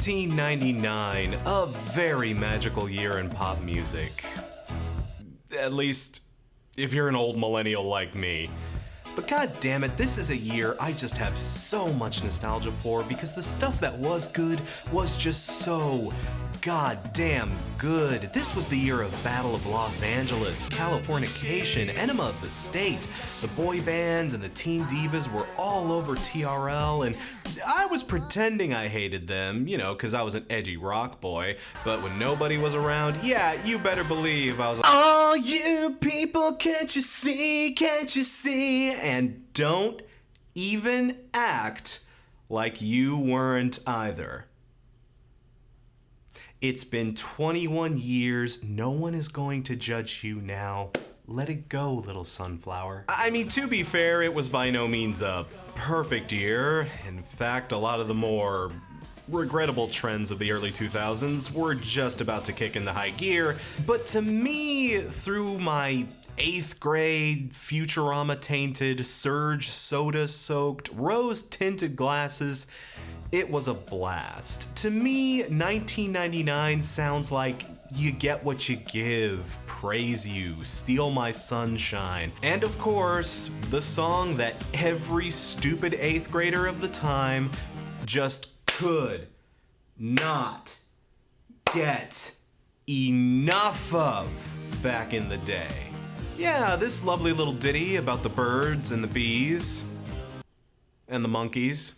1999, a very magical year in pop music. At least, if you're an old millennial like me. But god damn it, this is a year I just have so much nostalgia for because the stuff that was good was just so goddamn good. This was the year of Battle of Los Angeles, Californication, Enema of the State. The boy bands and the teen divas were all over TRL, and I was pretending I hated them, you know, because I was an edgy rock boy. But when nobody was around, yeah, you better believe I was like, oh, you people, can't you see, can't you see? And don't even act like you weren't either. It's been 21 years. No one is going to judge you now. Let it go, little sunflower. I mean, to be fair, it was by no means a perfect year. In fact, a lot of the more regrettable trends of the early 2000s were just about to kick into high gear. But to me, through my 8th grade, Futurama-tainted, Surge soda-soaked, rose-tinted glasses, it was a blast. To me, 1999 sounds like You Get What You Give, Praise You, Steal My Sunshine, and of course, the song that every stupid 8th grader of the time just could not get enough of back in the day. Yeah, this lovely little ditty about the birds and the bees and the monkeys.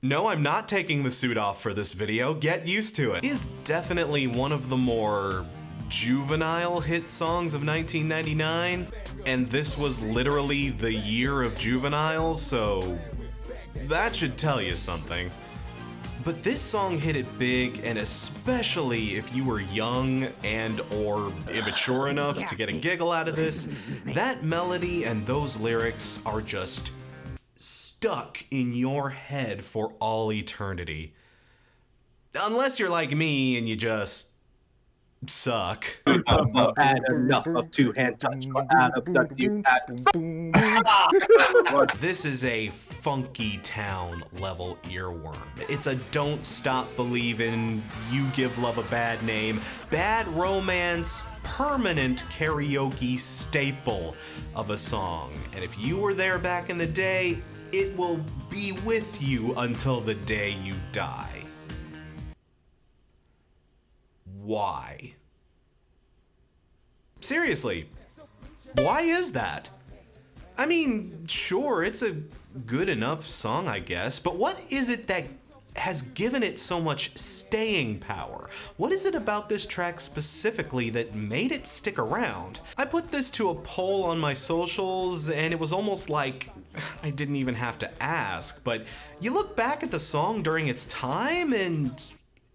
No, I'm not taking the suit off for this video, get used to it. Is definitely one of the more juvenile hit songs of 1999, and this was literally the year of juveniles, so that should tell you something. But this song hit it big, and especially if you were young and or immature enough to get a giggle out of this, that melody and those lyrics are just stuck in your head for all eternity. Unless you're like me and you just suck. Had enough of two-hand touch. This is a funky town level earworm. It's a don't stop believin', you give love a bad name, bad romance, permanent karaoke staple of a song. And if you were there back in the day, it will be with you until the day you die. Why? Seriously, why is that? I mean, sure, it's a good enough song, I guess, but what is it that has given it so much staying power? What is it about this track specifically that made it stick around? I put this to a poll on my socials, and it was almost like I didn't even have to ask, but you look back at the song during its time, and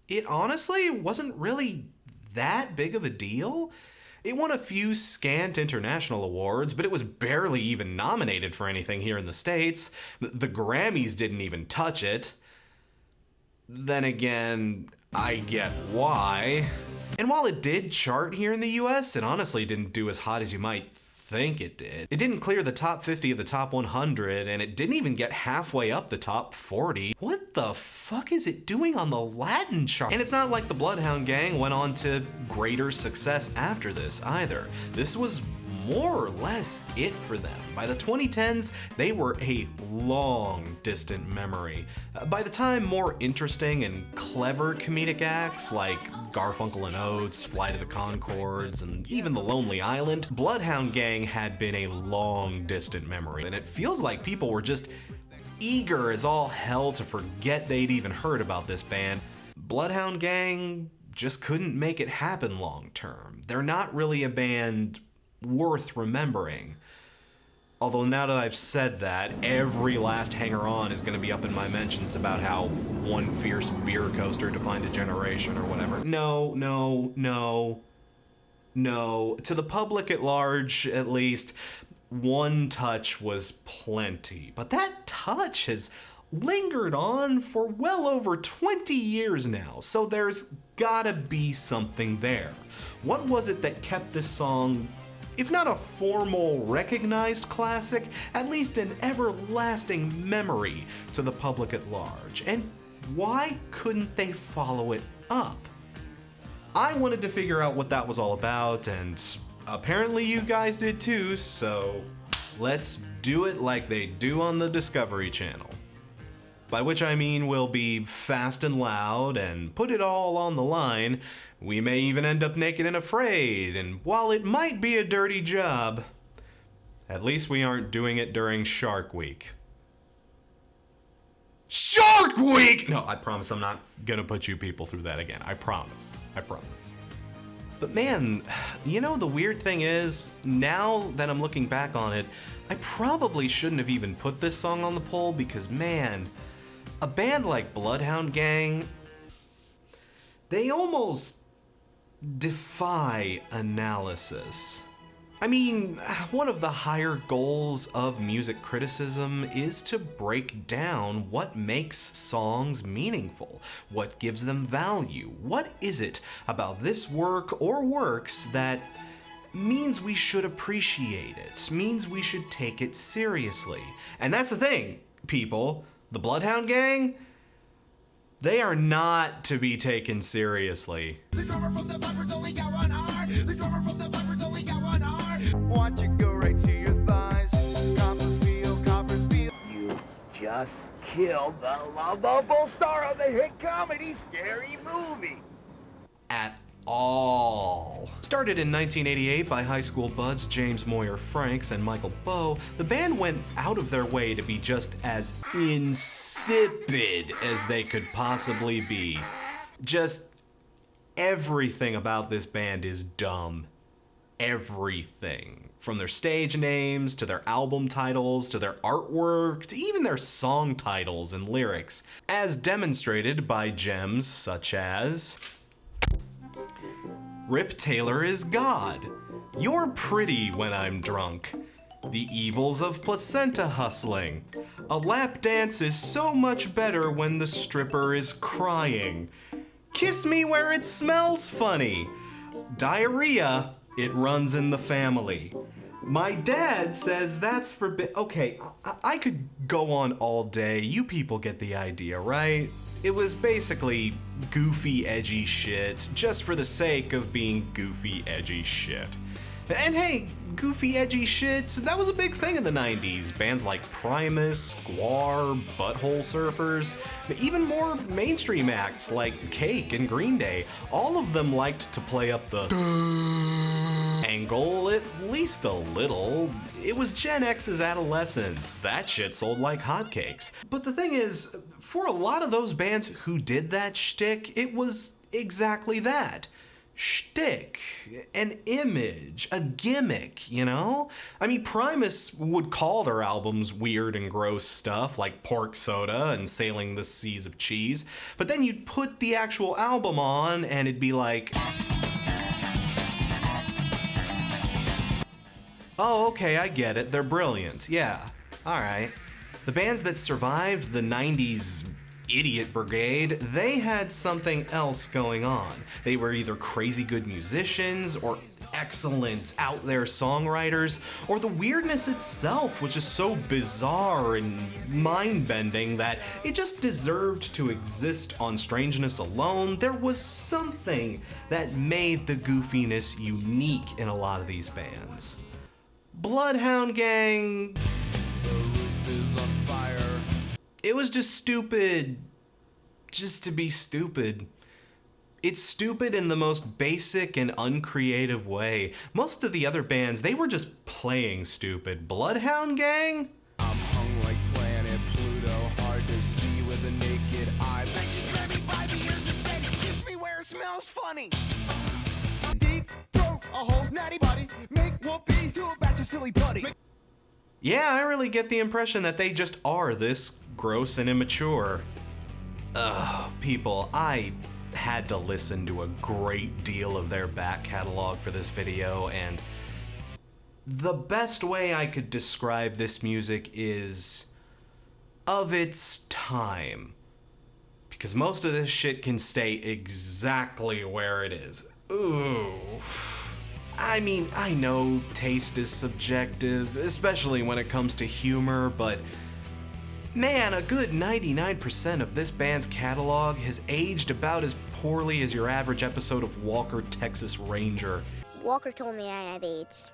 it honestly wasn't really that big of a deal. It won a few scant international awards, but it was barely even nominated for anything here in the States. The Grammys didn't even touch it. Then again, I get why. And while it did chart here in the US, it honestly didn't do as hot as you might think it did. It didn't clear the top 50 of the top 100, and it didn't even get halfway up the top 40. What the fuck is it doing on the Latin chart? And it's not like the Bloodhound Gang went on to greater success after this either. This was more or less it for them. By the 2010s, they were a long distant memory. By the time more interesting and clever comedic acts like Garfunkel and Oates, Flight of the Conchords, and even The Lonely Island, Bloodhound Gang had been a long distant memory. And it feels like people were just eager as all hell to forget they'd even heard about this band. Bloodhound Gang just couldn't make it happen long term. They're not really a band worth remembering. Although now that I've said that, every last hanger-on is going to be up in my mentions about how one fierce beer coaster defined a generation or whatever. No. To the public at large, at least, one touch was plenty. But that touch has lingered on for well over 20 years now, so there's gotta be something there. What was it that kept this song, if not a formal, recognized classic, at least an everlasting memory to the public at large? And Why couldn't they follow it up? I wanted to figure out what that was all about, and apparently you guys did too, so let's do it like they do on the Discovery Channel. By which I mean we'll be fast and loud and put it all on the line. We may even end up naked and afraid, and while it might be a dirty job, at least we aren't doing it during Shark Week. Shark Week! No, I promise I'm not gonna put you people through that again. I promise. I promise. But man, you know, the weird thing is, now that I'm looking back on it, I probably shouldn't have even put this song on the poll because, man, a band like Bloodhound Gang, they almost defy analysis. I mean, one of the higher goals of music criticism is to break down what makes songs meaningful, what gives them value, what is it about this work or works that means we should appreciate it, means we should take it seriously. And that's the thing, people. The Bloodhound Gang, they are not to be taken seriously. The drummer from the Vipers only got one R. The drummer from the Vipers only got one R. Watch it go right to your thighs. Copperfield, Copperfield. You just killed the lovable star of the hit comedy Scary Movie. At all. Started in 1988 by high school buds James Moyer Franks and Michael Bowe, the band went out of their way to be just as insipid as they could possibly be. Just everything about this band is dumb. Everything. From their stage names, to their album titles, to their artwork, to even their song titles and lyrics, as demonstrated by gems such as Rip Taylor is God. You're pretty when I'm drunk. The evils of placenta hustling. A lap dance is so much better when the stripper is crying. Kiss me where it smells funny. Diarrhea, it runs in the family. My dad says that's forbidden. Okay, I could go on all day. You people get the idea, right? It was basically goofy, edgy shit, just for the sake of being goofy, edgy shit. And hey, goofy, edgy shit, that was a big thing in the 90s. Bands like Primus, Squar, Butthole Surfers, even more mainstream acts like Cake and Green Day, all of them liked to play up the angle at least a little. It was Gen X's adolescence. That shit sold like hotcakes. But the thing is, for a lot of those bands who did that shtick, it was exactly that. Shtick, an image, a gimmick, you know? I mean, Primus would call their albums weird and gross stuff like Pork Soda and Sailing the Seas of Cheese, but then you'd put the actual album on and it'd be like, oh, okay, I get it, they're brilliant, yeah, alright. The bands that survived the 90s Idiot Brigade, they had something else going on. They were either crazy good musicians or excellent out there songwriters, or the weirdness itself was just so bizarre and mind-bending that it just deserved to exist on strangeness alone. There was something that made the goofiness unique in a lot of these bands. Bloodhound Gang, The roof is on fire. it was just stupid, just to be stupid. It's stupid in the most basic and uncreative way. Most of the other bands, they were just playing stupid. Bloodhound Gang? I'm hung like planet Pluto, hard to see with a naked eye. Then she grabbed me by the ears and said, kiss me where it smells funny. Deep throat, a whole natty body, make whoopee to a batch of silly putty. Yeah, I really get the impression that they just are this gross and immature. Ugh, people, I had to listen to a great deal of their back catalog for this video, and the best way I could describe this music is of its time. Because most of this shit can stay exactly where it is. Ooh. I mean, I know taste is subjective, especially when it comes to humor, but Man, a good 99% of this band's catalog has aged about as poorly as your average episode of Walker, Texas Ranger. Walker told me I have AIDS.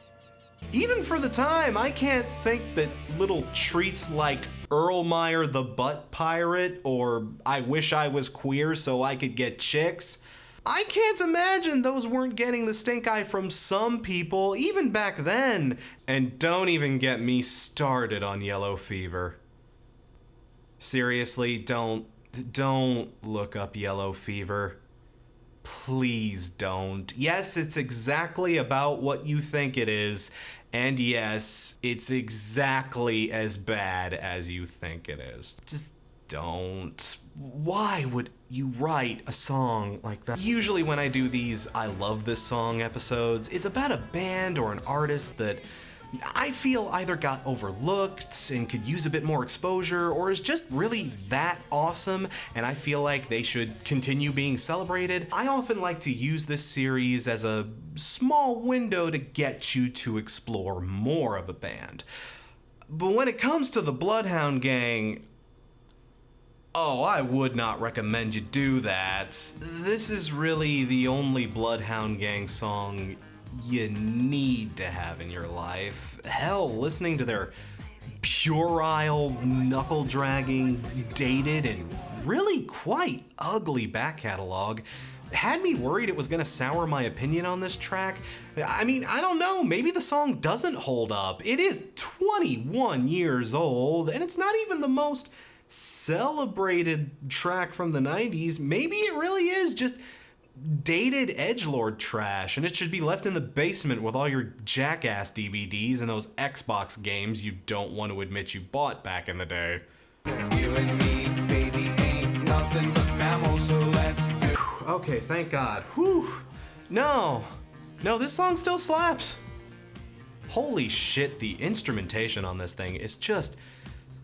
Even for the time, I can't think that little treats like Erlenmeyer the Butt Pirate or I Wish I Was Queer So I Could Get Chicks, I can't imagine those weren't getting the stink eye from some people, even back then. And don't even get me started on Yellow Fever. Seriously, don't look up Yellow Fever. Please don't. Yes, it's exactly about what you think it is. And yes, it's exactly as bad as you think it is. Just don't. Why would you write a song like that? Usually when I do these I love this song episodes, it's about a band or an artist that I feel either got overlooked and could use a bit more exposure, or is just really that awesome and I feel like they should continue being celebrated. I often like to use this series as a small window to get you to explore more of a band. But when it comes to the Bloodhound Gang, oh, I would not recommend you do that. This is really the only Bloodhound Gang song you need to have in your life. Hell, listening to their puerile, knuckle-dragging, dated, and really quite ugly back catalog had me worried it was gonna sour my opinion on this track. I mean, I don't know, maybe the song doesn't hold up. It is 21 years old, and it's not even the most celebrated track from the 90s. Maybe it really is just dated edgelord trash, and it should be left in the basement with all your Jackass DVDs and those Xbox games you don't want to admit you bought back in the day. You and me, baby, ain't nothing but mammals, so let's do. Okay, thank God. Whew. No, this song still slaps. Holy shit, the instrumentation on this thing is just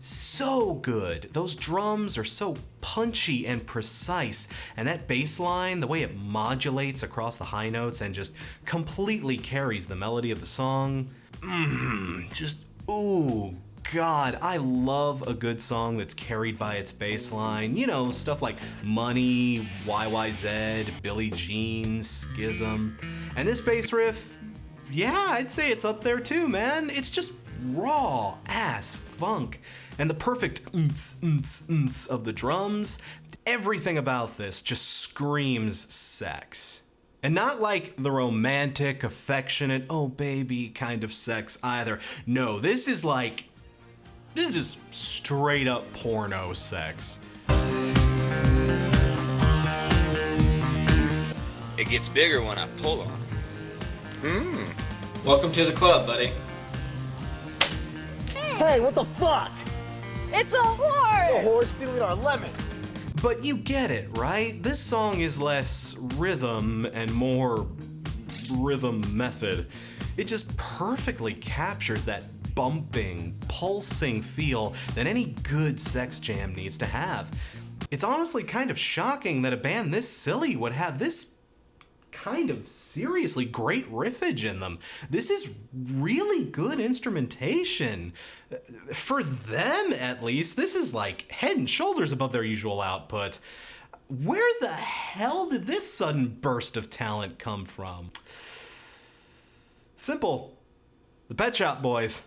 so good. Those drums are so punchy and precise, and that bass line, the way it modulates across the high notes and just completely carries the melody of the song. Ooh, God, I love a good song that's carried by its bass line. You know, stuff like Money, YYZ, Billie Jean, Schism. And this bass riff, yeah, I'd say it's up there too, man. It's just raw ass funk. And the perfect of the drums, everything about this just screams sex. And not like the romantic, affectionate, oh baby kind of sex either. No, this is straight up porno sex. It gets bigger when I pull on it. Welcome to the club, buddy. Hey, what the fuck? It's a whore! It's a horse stealing our lemons. But you get it, right? This song is less rhythm and more rhythm method. It just perfectly captures that bumping, pulsing feel that any good sex jam needs to have. It's honestly kind of shocking that a band this silly would have this kind of seriously great riffage in them. This is really good instrumentation. For them, at least, this is like head and shoulders above their usual output. Where the hell did this sudden burst of talent come from? Simple. The Pet Shop Boys.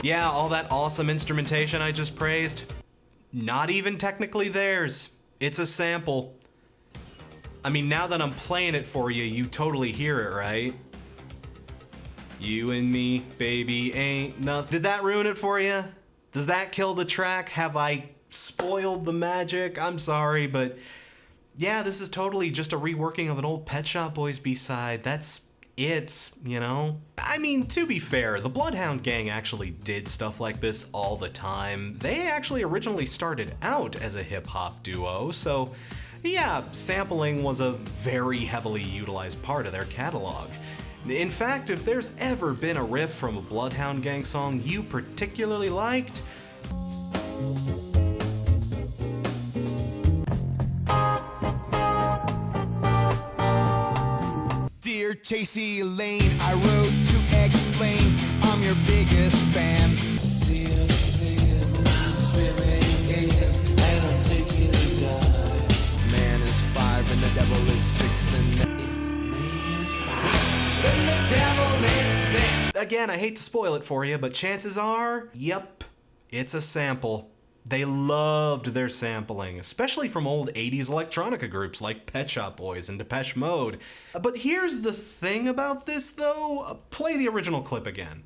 Yeah, all that awesome instrumentation I just praised, not even technically theirs. It's a sample. I mean, now that I'm playing it for you, you totally hear it, right? You and me, baby, ain't nothing. Did that ruin it for you? Does that kill the track? Have I spoiled the magic? I'm sorry, but yeah, this is totally just a reworking of an old Pet Shop Boys B-side. That's it, you know? I mean, to be fair, the Bloodhound Gang actually did stuff like this all the time. They actually originally started out as a hip-hop duo, so yeah, sampling was a very heavily utilized part of their catalog. In fact, if there's ever been a riff from a Bloodhound Gang song you particularly liked, Dear Chasey Lane, I wrote to explain I'm your biggest fan. Seriously. again, I hate to spoil it for you, but chances are, yep, it's a sample. They loved their sampling, especially from old 80s electronica groups like Pet Shop Boys and Depeche Mode. But here's the thing about this, though. Play the original clip again.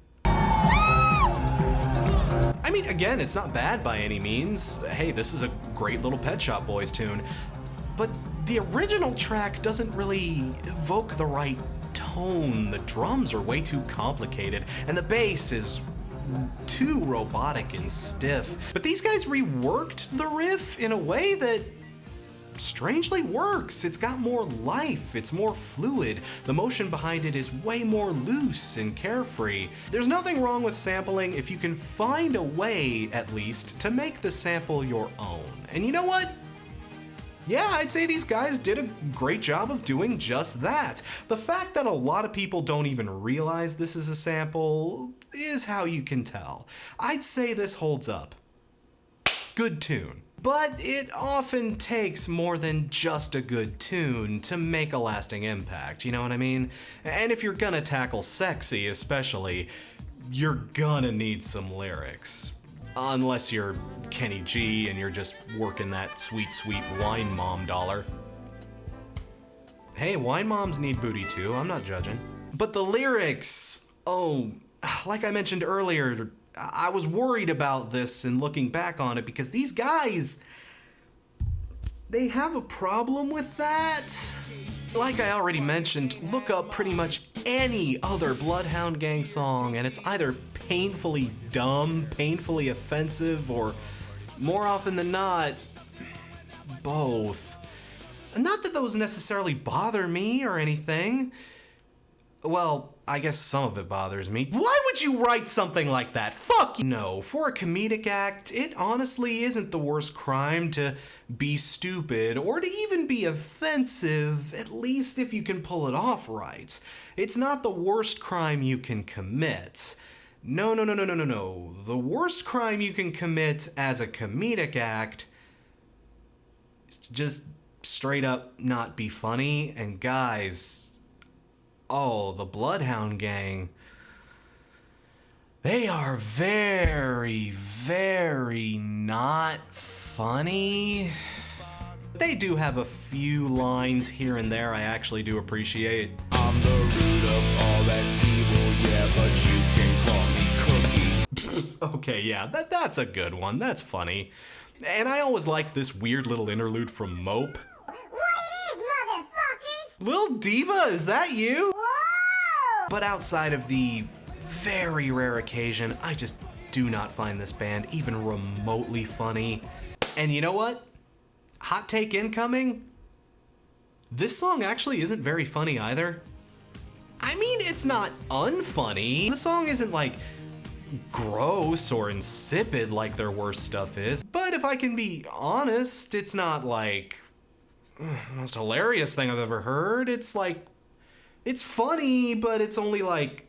I mean, again, it's not bad by any means. Hey, this is a great little Pet Shop Boys tune. But the original track doesn't really evoke the right tone. The drums are way too complicated, and the bass is too robotic and stiff. But these guys reworked the riff in a way that strangely works. It's got more life, it's more fluid. The motion behind it is way more loose and carefree. There's nothing wrong with sampling if you can find a way, at least, to make the sample your own. And you know what? Yeah, I'd say these guys did a great job of doing just that. The fact that a lot of people don't even realize this is a sample is how you can tell. I'd say this holds up. Good tune. But it often takes more than just a good tune to make a lasting impact, you know what I mean? And if you're gonna tackle sexy especially, you're gonna need some lyrics. Unless you're Kenny G and you're just working that sweet, sweet wine mom dollar. Hey, wine moms need booty too, I'm not judging. But the lyrics, oh, like I mentioned earlier, I was worried about this and looking back on it because these guys, they have a problem with that. Like I already mentioned, look up pretty much any other Bloodhound Gang song and it's either painfully dumb, painfully offensive, or more often than not, both. Not that those necessarily bother me or anything. Well, I guess some of it bothers me. Why would you write something like that? Fuck you. No, for a comedic act, it honestly isn't the worst crime to be stupid or to even be offensive, at least if you can pull it off right. It's not the worst crime you can commit. No. The worst crime you can commit as a comedic act is to just straight up not be funny. And guys, oh, the Bloodhound Gang, they are very, very not funny. They do have a few lines here and there I actually do appreciate. I'm the root of all that's evil, yeah, but you can call me Cookie. Okay, yeah, that's a good one. That's funny. And I always liked this weird little interlude from Mope. Lil Diva, is that you? Whoa! But outside of the very rare occasion, I just do not find this band even remotely funny. And you know what? Hot take incoming? This song actually isn't very funny either. I mean, it's not unfunny. The song isn't like gross or insipid like their worst stuff is. But if I can be honest, it's not like the most hilarious thing I've ever heard. It's like, it's funny, but it's only like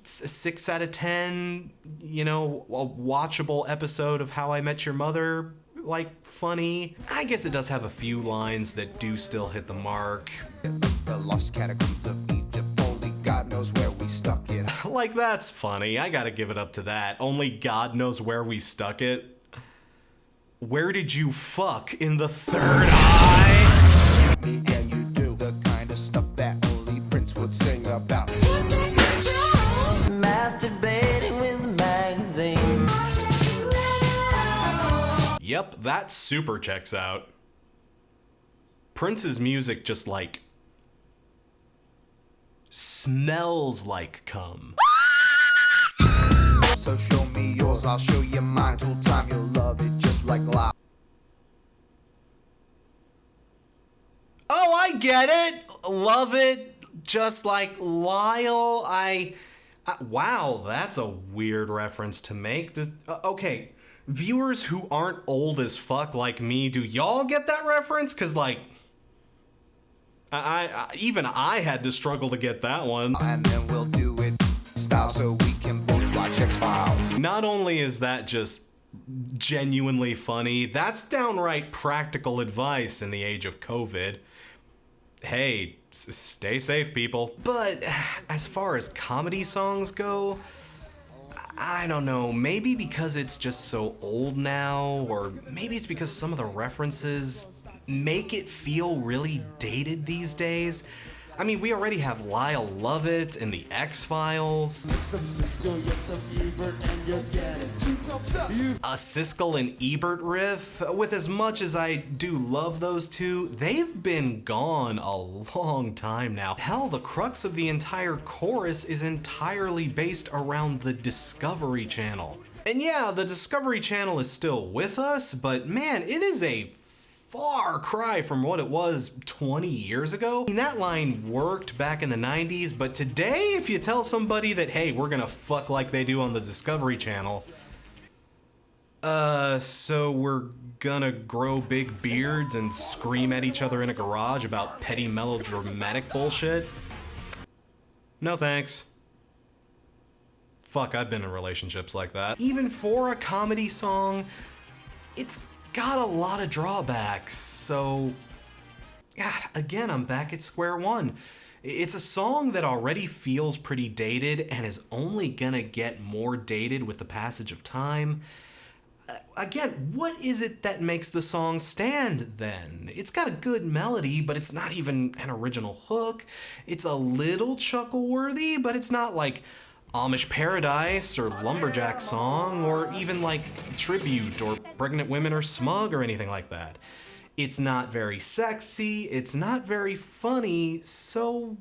a 6 out of 10, you know, a watchable episode of How I Met Your Mother, like, funny. I guess it does have a few lines that do still hit the mark. The lost catacombs of Egypt, only God knows where we stuck it. Like, that's funny. I gotta give it up to that. Only God knows where we stuck it. Where did you fuck in the third eye? Me and you do the kind of stuff that only Prince would sing about. Masturbating with a magazine. Yep, that super checks out. Prince's music just like smells like cum. So show me yours, I'll show you mine. Till time you'll love it just like life. Oh, I get it. Love it. Just like Lyle. Wow, that's a weird reference to make. Okay, viewers who aren't old as fuck like me, do y'all get that reference? Cause like, even I had to struggle to get that one. And then we'll do it style so we can both watch X-Files. Not only is that just genuinely funny, that's downright practical advice in the age of COVID. hey, stay safe, people. But as far as comedy songs go, I don't know, maybe because it's just so old now, or maybe it's because some of the references make it feel really dated these days. I mean, we already have Lyle Lovett in the X-Files. A Siskel and Ebert riff. With as much as I do love those two, they've been gone a long time now. Hell, the crux of the entire chorus is entirely based around the Discovery Channel. And yeah, the Discovery Channel is still with us, but man, it is a far cry from what it was 20 years ago. I mean, that line worked back in the 90s, but today, if you tell somebody that, hey, we're gonna fuck like they do on the Discovery Channel, so we're gonna grow big beards and scream at each other in a garage about petty melodramatic bullshit? No thanks. Fuck, I've been in relationships like that. Even for a comedy song, it's got a lot of drawbacks, so yeah, again, I'm back at square one. It's a song that already feels pretty dated and is only gonna get more dated with the passage of time. Again, what is it that makes the song stand then? It's got a good melody, but it's not even an original hook. It's a little chuckle-worthy, but it's not like Amish Paradise or Lumberjack Song or even like Tribute or Pregnant Women or Smug or anything like that. It's not very sexy, it's not very funny, so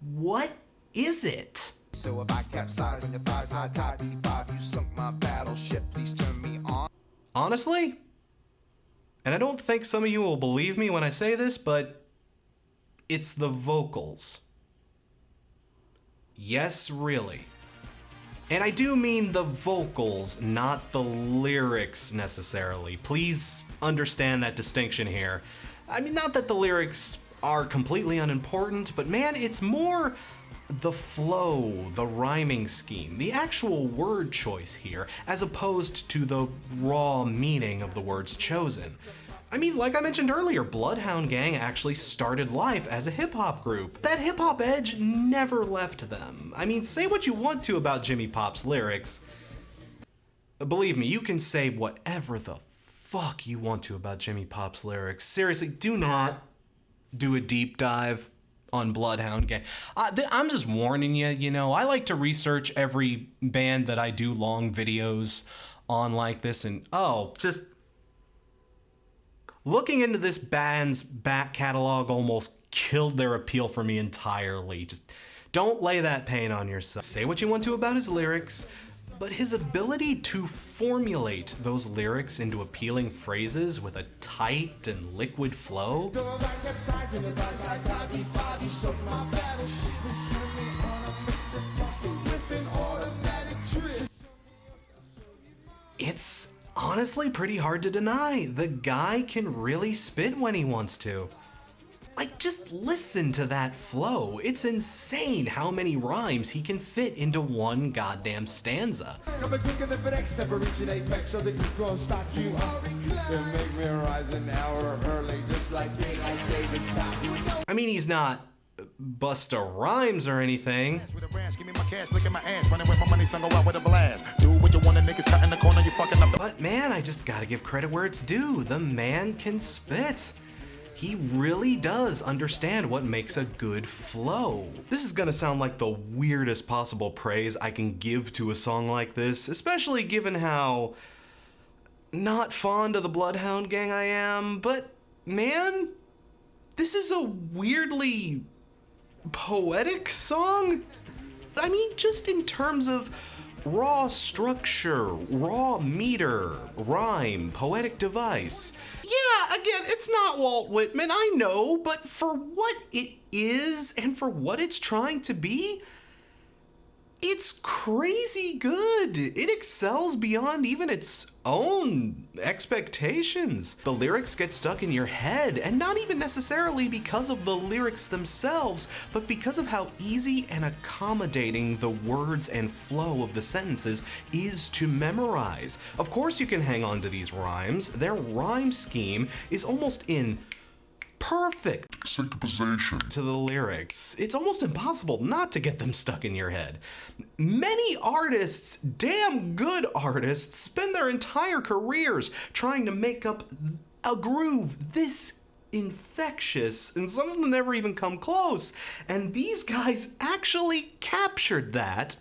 what is it? So if I capsize on your thighs, high tide, B5, you sunk my battleship, please turn me on. Honestly, and I don't think some of you will believe me when I say this, but it's the vocals. Yes, really. And I do mean the vocals, not the lyrics necessarily. Please understand that distinction here. I mean, not that the lyrics are completely unimportant, but man, it's more the flow, the rhyming scheme, the actual word choice here, as opposed to the raw meaning of the words chosen. I mean, like I mentioned earlier, Bloodhound Gang actually started life as a hip-hop group. That hip-hop edge never left them. I mean, say what you want to about Jimmy Pop's lyrics. Believe me, you can say whatever the fuck you want to about Jimmy Pop's lyrics. Seriously, do not do a deep dive on Bloodhound Gang. I'm just warning you, you know, I like to research every band that I do long videos on like this, and just looking into this band's back catalog almost killed their appeal for me entirely. Just don't lay that pain on yourself. Say what you want to about his lyrics, but his ability to formulate those lyrics into appealing phrases with a tight and liquid flow. It's honestly pretty hard to deny. The guy can really spit when he wants to. Like, just listen to that flow. It's insane how many rhymes he can fit into one goddamn stanza. I mean, he's not Busta Rhymes or anything. But man, I just gotta give credit where it's due. The man can spit. He really does understand what makes a good flow. This is gonna sound like the weirdest possible praise I can give to a song like this, especially given how not fond of the Bloodhound Gang I am, but man, this is a weirdly poetic song. I mean, just in terms of raw structure, raw meter, rhyme, poetic device. Yeah, again, it's not Walt Whitman, I know, but for what it is and for what it's trying to be, it's crazy good. It excels beyond even its own expectations. The lyrics get stuck in your head, and not even necessarily because of the lyrics themselves, but because of how easy and accommodating the words and flow of the sentences is to memorize. Of course you can hang on to these rhymes. Their rhyme scheme is almost in perfect synchronization to the lyrics. It's almost impossible not to get them stuck in your head. Many artists, damn good artists, spend their entire careers trying to make up a groove this infectious, and some of them never even come close. And these guys actually captured that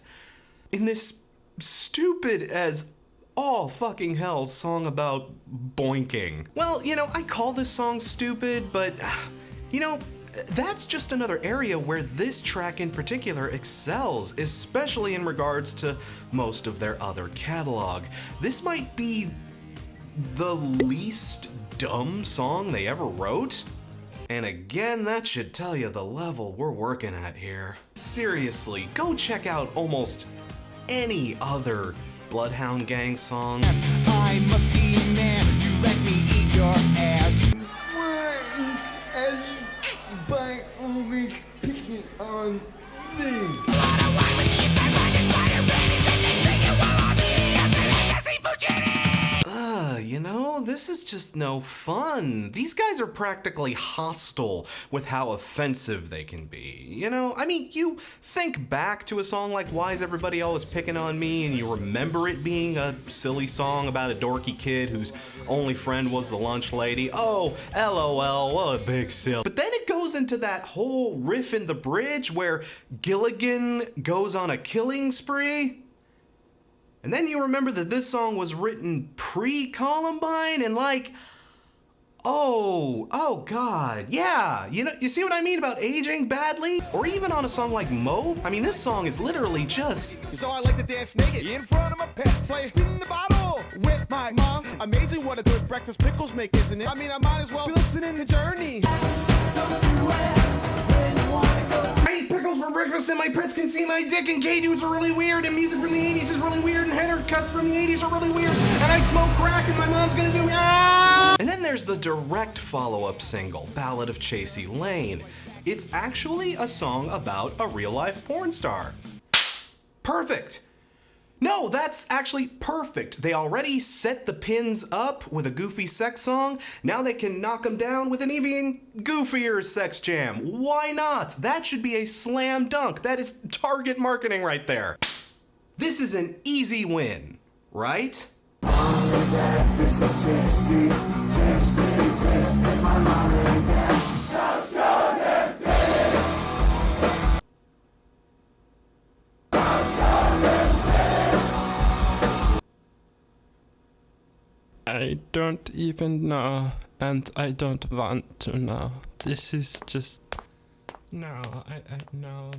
in this stupid as all fucking hell song about boinking. Well, I call this song stupid, but that's just another area where this track in particular excels, especially in regards to most of their other catalog. This might be the least dumb song they ever wrote. And again, that should tell you the level we're working at here. Seriously, go check out almost any other Bloodhound Gang song. I must be a man, you let me eat your ass. By always picking on me. This is just no fun. These guys are practically hostile with how offensive they can be. You think back to a song like Why Is Everybody Always Picking on Me, and you remember it being a silly song about a dorky kid whose only friend was the lunch lady. Oh, LOL, what a big silly. But then it goes into that whole riff in the bridge where Gilligan goes on a killing spree. And then you remember that this song was written pre-Columbine, and oh God, yeah. You see what I mean about aging badly? Or even on a song like Mope? This song is literally just... So I like to dance naked in front of my pets. Play spin the bottle with my mom. Amazing what a good breakfast pickles make, isn't it? I might as well be listening to Journey. I eat pickles for breakfast and my pets can see my dick, and gay dudes are really weird, and music from the 80s is really weird, and haircuts from the 80s are really weird, and I smoke crack and my mom's gonna do me. And then there's the direct follow-up single, Ballad of Chasey Lane. It's actually a song about a real-life porn star. Perfect. No, that's actually perfect. They already set the pins up with a goofy sex song. Now they can knock them down with an even goofier sex jam. Why not? That should be a slam dunk. That is target marketing right there. This is an easy win, right? I don't even know, and I don't want to know. This is just... No, no.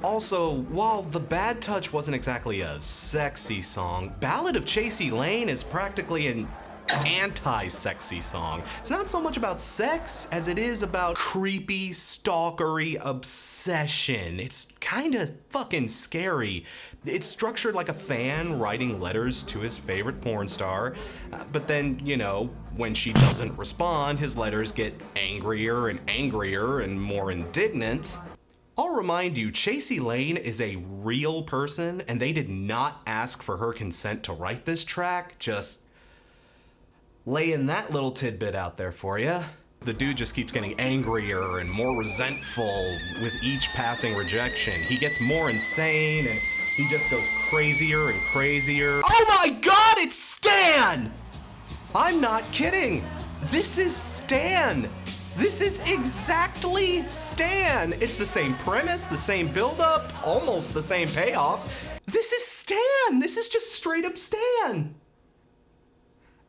Also, while The Bad Touch wasn't exactly a sexy song, Ballad of Chasey Lane is practically an anti-sexy song. It's not so much about sex as it is about creepy, stalkery obsession. It's kinda fucking scary. It's structured like a fan writing letters to his favorite porn star, but then, when she doesn't respond, his letters get angrier and angrier and more indignant. I'll remind you, Chasey Lane is a real person, and they did not ask for her consent to write this track. Just laying that little tidbit out there for you. The dude just keeps getting angrier and more resentful with each passing rejection. He gets more insane, and he just goes crazier and crazier. Oh my God, it's Stan! I'm not kidding. This is Stan. This is exactly Stan. It's the same premise, the same build-up, almost the same payoff. This is Stan. This is just straight up Stan.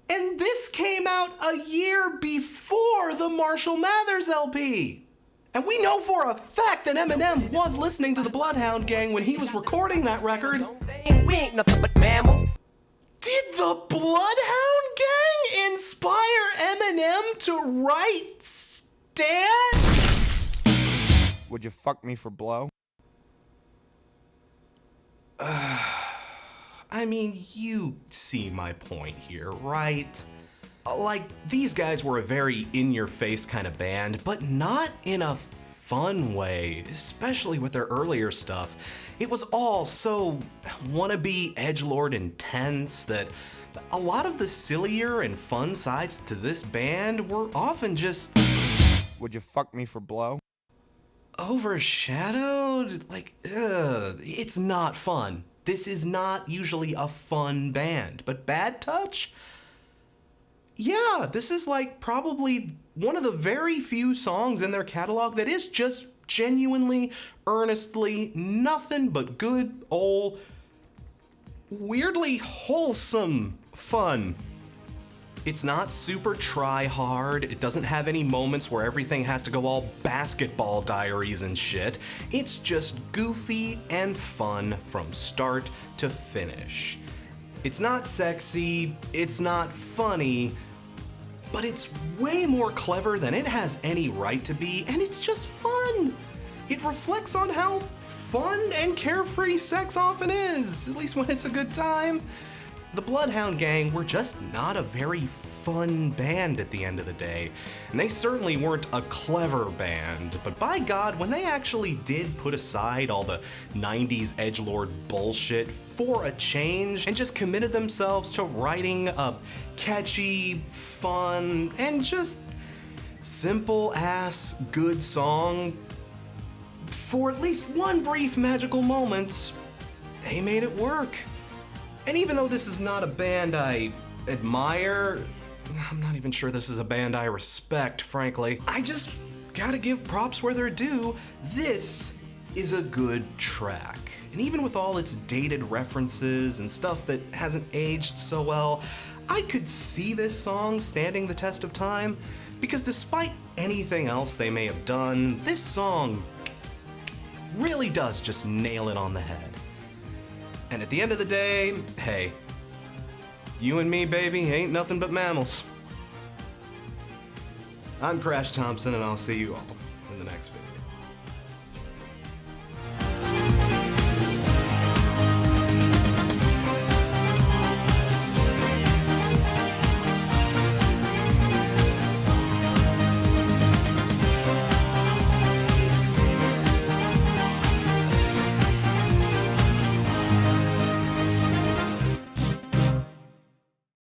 And this came out a year before the Marshall Mathers LP. And we know for a fact that Eminem was listening to the Bloodhound Gang when he was recording that record. We ain't nothing but mammals. Did the Bloodhound Gang inspire Eminem to write Stan? Would you fuck me for blow? You see my point here, right? These guys were a very in-your-face kind of band, but not in a fun way, especially with their earlier stuff. It was all so wannabe edgelord intense that a lot of the sillier and fun sides to this band were often just Would you fuck me for blow? overshadowed. Like, it's not fun. This is not usually a fun band. But Bad Touch? Yeah, this is like probably one of the very few songs in their catalog that is just genuinely, earnestly, nothing but good old, weirdly wholesome fun. It's not super try-hard, it doesn't have any moments where everything has to go all Basketball Diaries and shit. It's just goofy and fun from start to finish. It's not sexy, it's not funny, but it's way more clever than it has any right to be, and it's just fun. It reflects on how fun and carefree sex often is, at least when it's a good time. The Bloodhound Gang were just not a very fun band at the end of the day, and they certainly weren't a clever band, but by God, when they actually did put aside all the 90s edgelord bullshit for a change and just committed themselves to writing a catchy, fun, and just simple-ass good song, for at least one brief magical moment, they made it work. And even though this is not a band I admire, I'm not even sure this is a band I respect, frankly. I just gotta give props where they're due. This is a good track. And even with all its dated references and stuff that hasn't aged so well, I could see this song standing the test of time, because despite anything else they may have done, this song really does just nail it on the head. And at the end of the day, hey, you and me, baby, ain't nothing but mammals. I'm Crash Thompson, and I'll see you all in the next video.